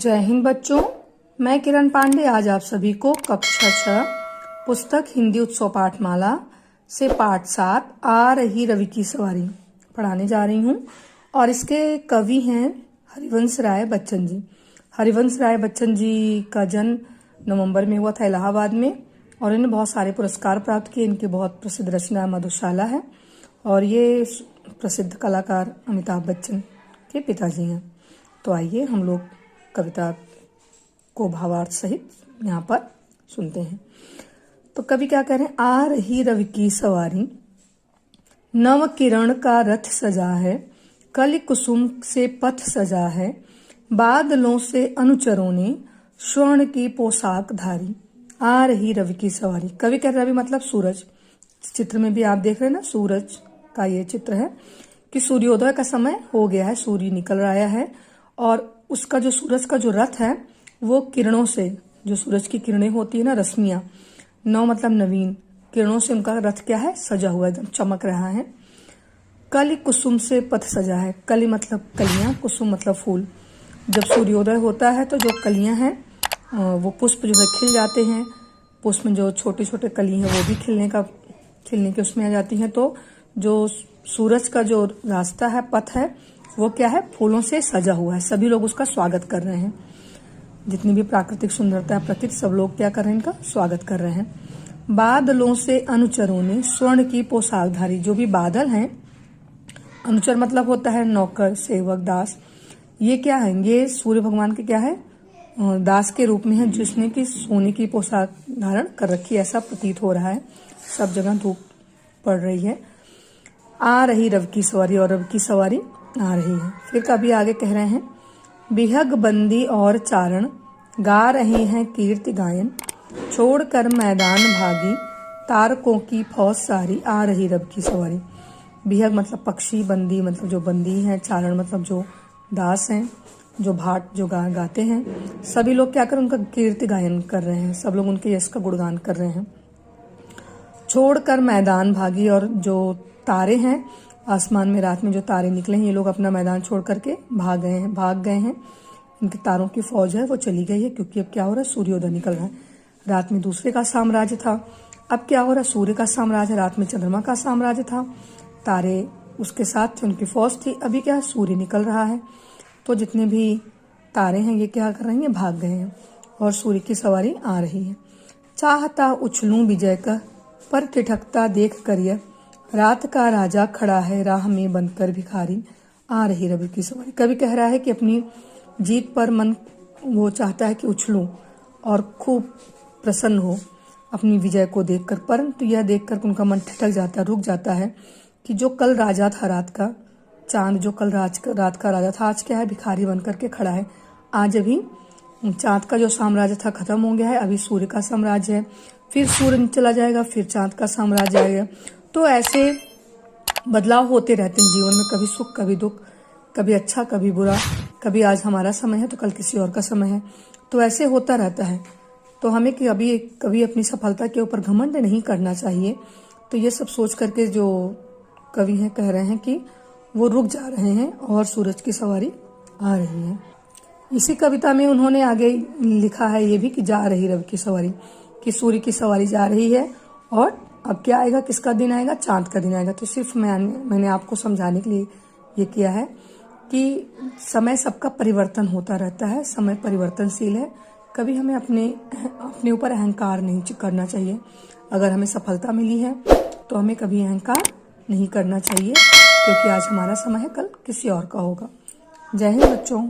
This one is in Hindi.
जय हिंद बच्चों, मैं किरण पांडे आज आप सभी को कक्षा 6 पुस्तक हिंदी उत्सव पाठमाला से पाठ 7 आ रही रवि की सवारी पढ़ाने जा रही हूँ। और इसके कवि हैं हरिवंश राय बच्चन जी। हरिवंश राय बच्चन जी का जन्म नवंबर में हुआ था इलाहाबाद में, और इन्हें बहुत सारे पुरस्कार प्राप्त किए। इनकी बहुत प्रसिद्ध रचना मधुशाला है, और ये प्रसिद्ध कलाकार अमिताभ बच्चन के पिताजी हैं। तो आइए हम लोग कविता को भावार्थ सहित यहाँ पर सुनते हैं। तो कवि क्या कह रहे हैं? आ रही रवि की सवारी, नव किरण का रथ सजा है, कलि कुसुम से पथ सजा है, बादलों से अनुचरों ने स्वर्ण की पोशाक धारी। आ रही रवि की सवारी। कवि कह रवि मतलब सूरज। चित्र में भी आप देख रहे हैं ना, सूरज का ये चित्र है कि सूर्योदय का समय हो गया है, सूर्य निकल रहा है, और उसका जो सूरज का जो रथ है वो किरणों से, जो सूरज की किरणें होती है ना, रश्मियां, नौ मतलब नवीन, किरणों से उनका रथ क्या है, सजा हुआ, एकदम चमक रहा है। कलि कुसुम से पथ सजा है। कलि मतलब कलियां, कुसुम मतलब फूल। जब सूर्योदय होता है तो जो कलियां हैं वो पुष्प जो है खिल जाते हैं। पुष्प में जो छोटे छोटे कली हैं वो भी खिलने के उसमें आ जाती हैं। तो जो सूरज का जो रास्ता है, पथ है, वो क्या है, फूलों से सजा हुआ है। सभी लोग उसका स्वागत कर रहे हैं। जितनी भी प्राकृतिक सुंदरता है, प्रकृति, सब लोग क्या कर रहे हैं, इनका स्वागत कर रहे हैं। बादलों से अनुचरों ने स्वर्ण की पोशाक धारी। जो भी बादल हैं, अनुचर मतलब होता है नौकर, सेवक, दास। ये क्या है, ये सूर्य भगवान के क्या है, दास के रूप में है, जिसने की सोने की पोशाक धारण कर रखी है, ऐसा प्रतीत हो रहा है। सब जगह धूप पड़ रही है। आ रही रवि की सवारी, और रवि की सवारी आ रही है। फिर कभी आगे कह रहे हैं, बिहग बंदी और चारण गा रहे हैं कीर्ति गायन, छोड़कर मैदान भागी तारकों की फौज सारी। आ रही रवि की सवारी। बिहग मतलब पक्षी, बंदी मतलब जो बंदी हैं, चारण मतलब जो दास हैं, जो भाट जो गाते हैं। सभी लोग क्या कर उनका कीर्ति गायन कर रहे हैं, सब लोग उनके यश का गुणगान कर रहे हैं। छोड़कर मैदान भागी, और जो तारे हैं आसमान में, रात में जो तारे निकले हैं, ये लोग अपना मैदान छोड़ करके भाग गए हैं। इनके तारों की फौज है वो चली गई है, क्योंकि अब क्या हो रहा है, सूर्योदय निकल रहा है। रात में दूसरे का साम्राज्य था, अब क्या हो रहा है, सूर्य का साम्राज्य। रात में चंद्रमा का साम्राज्य था, तारे उसके साथ थे, उनकी फौज थी। अभी क्या है, सूर्य निकल रहा है, तो जितने भी तारे हैं ये क्या कर रहे हैं, भाग गए हैं, और सूर्य की सवारी आ रही है। चाहता उछलूं विजय का, पर ठिठकता देख कर यह, रात का राजा खड़ा है राह में बनकर भिखारी। आ रही रवि की सवारी। कवि कह रहा है कि अपनी जीत पर मन वो चाहता है कि उछलूं और खूब प्रसन्न हो अपनी विजय को देखकर, परंतु यह देखकर उनका मन ठिठक जाता है, रुक जाता है कि जो कल राजा था, रात का चांद जो कल रात का राजा था, आज क्या है, भिखारी बनकर के खड़ा है। आज अभी चांद का जो साम्राज्य था खत्म हो गया है, अभी सूर्य का साम्राज्य है। फिर सूर्य चला जाएगा, फिर चांद का साम्राज्य आएगा। तो ऐसे बदलाव होते रहते हैं जीवन में, कभी सुख कभी दुख, कभी अच्छा कभी बुरा, कभी आज हमारा समय है तो कल किसी और का समय है। तो ऐसे होता रहता है। तो हमें कि कभी अपनी सफलता के ऊपर घमंड नहीं करना चाहिए। तो ये सब सोच करके जो कवि हैं कह रहे हैं कि वो रुक जा रहे हैं और सूरज की सवारी आ रही है। इसी कविता में उन्होंने आगे लिखा है ये भी कि जा रही रवि की सवारी, कि सूर्य की सवारी जा रही है, और अब क्या आएगा, किसका दिन आएगा, चांद का दिन आएगा। तो सिर्फ मैंने आपको समझाने के लिए ये किया है कि समय सबका परिवर्तन होता रहता है, समय परिवर्तनशील है। कभी हमें अपने ऊपर अहंकार नहीं करना चाहिए। अगर हमें सफलता मिली है तो हमें कभी अहंकार नहीं करना चाहिए, क्योंकि आज हमारा समय है, कल किसी और का होगा। जय हिंद बच्चों।